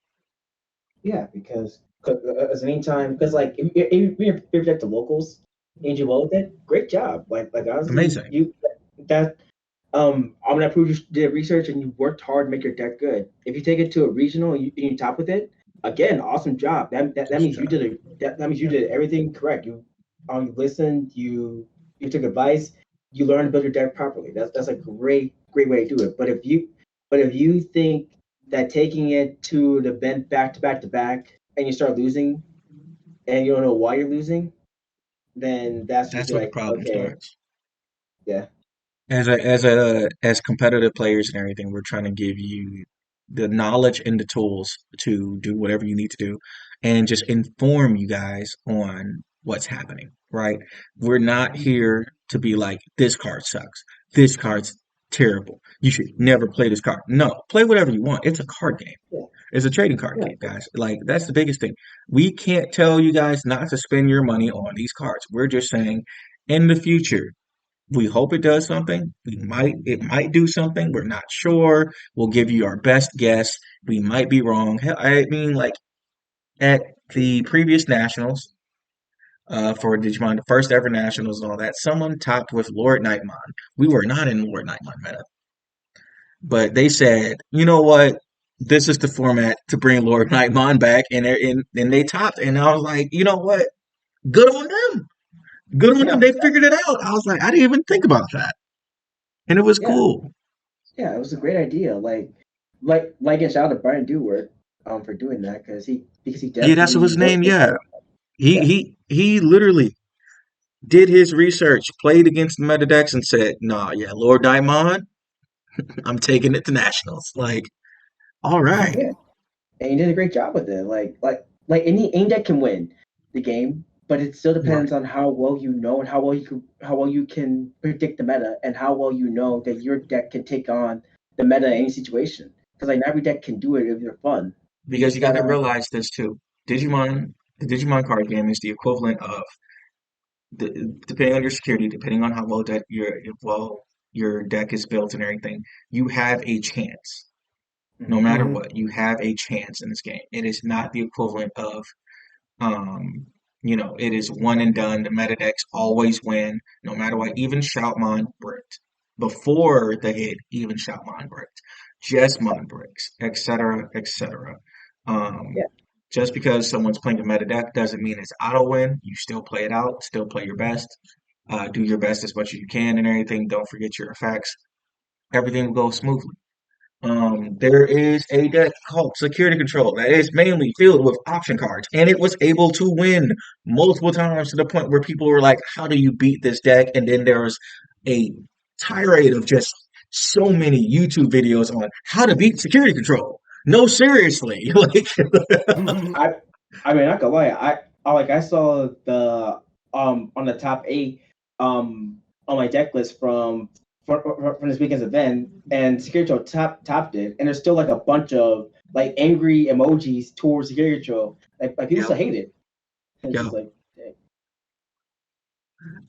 yeah, because as anytime, because like if you protect the locals and you well with it, great job. Like honestly, Amazing. you that I'm gonna prove you did research and you worked hard to make your deck good. If you take it to a regional and you top with it, again, awesome job. That means that means you did everything correct. You listened, you took advice, you learned to build your deck properly. That's a great way to do it. But if you think that taking it to the event back to back to back and you start losing and you don't know why you're losing, then that's just That's be where the like, problem okay, starts. yeah, As competitive players and everything, we're trying to give you the knowledge and the tools to do whatever you need to do and just inform you guys on what's happening, right? We're not here to be like, this card sucks. This card's terrible. You should never play this card. No, play whatever you want. It's a card game. yeah, It's a trading card yeah, game, guys. Like, that's the biggest thing. We can't tell you guys not to spend your money on these cards. We're just saying in the future, we hope it does something. It might do something. We're not sure. We'll give you our best guess. We might be wrong. Hell, I mean, like at the previous nationals, for Digimon, the first ever nationals and all that, someone topped with Lord Nightmon. We were not in Lord Nightmon meta, but they said, you know what? this is the format to bring Lord Nightmon back, and they topped. And I was like, you know what? Good on them. Good on them. They figured it out. I was like, I didn't even think about that, and it was cool. Yeah, it was a great idea. And shout out to Brian Dewart for doing that because he definitely That's his name. Yeah, he literally did his research, played against the meta decks, and said, "Nah, yeah, Lord Daimon, I'm taking it to nationals." Like, all right. Yeah. And he did a great job with it. Like any deck can win the game, but it still depends on how well you know and how well you can predict the meta and how well you know that your deck can take on the meta in any situation. Because like not every deck can do it if they're fun. Because you got to realize this too. The Digimon card game is the equivalent of depending on your security, depending on how your deck is built and everything, you have a chance. No matter what, you have a chance in this game. It is not the equivalent of it is one and done. The meta decks always win, no matter what. Even Shoutmon bricked. Before the hit, even Shoutmon bricked. Jesmon bricks, etc., etc. Just because someone's playing a meta deck doesn't mean it's auto win. You still play it out, still play your best, do your best as much as you can and everything. Don't forget your effects. Everything will go smoothly. There is a deck called Security Control that is mainly filled with option cards, and it was able to win multiple times to the point where people were like, "How do you beat this deck?" And then there was a tirade of just so many YouTube videos on how to beat Security Control. No, seriously, like I mean, not gonna lie, I saw the on the top 8 on my deck list from this weekend's event, and Security Control topped it, and there's still like a bunch of like angry emojis towards Security Control. Like people still hate it. And it's just like, dang.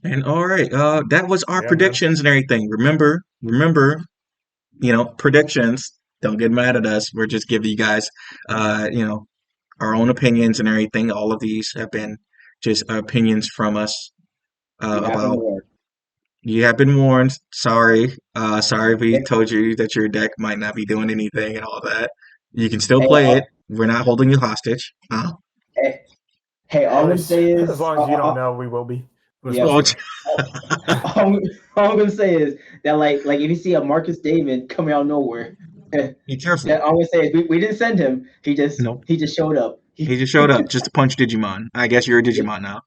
And all right, that was our predictions and everything. Remember, predictions. Don't get mad at us. We're just giving you guys, our own opinions and everything. All of these have been just opinions from us about. You have been warned. Sorry. Sorry we told you that your deck might not be doing anything and all that. You can still play it. We're not holding you hostage. Hey, all I'm gonna say is as long as you don't know, we will be. Yeah. all I'm gonna say is that like if you see a Marcus Damon coming out of nowhere, be careful. All I'm gonna say is we didn't send him. He just showed up. He just showed up just to punch Digimon. I guess you're a Digimon now.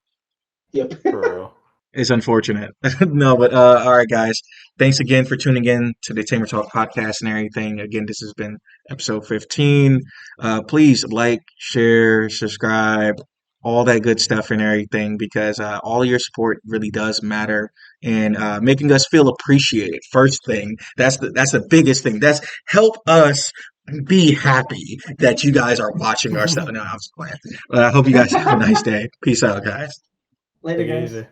Yep. For real. It's unfortunate. No, but all right, guys. Thanks again for tuning in to the Tamer Talk podcast and everything. Again, this has been episode 15. Please like, share, subscribe, all that good stuff and everything, because all of your support really does matter, and making us feel appreciated. First thing, that's the biggest thing. That's help us be happy that you guys are watching our stuff. No, I was playing. I hope you guys have a nice day. Peace out, guys. Later, guys.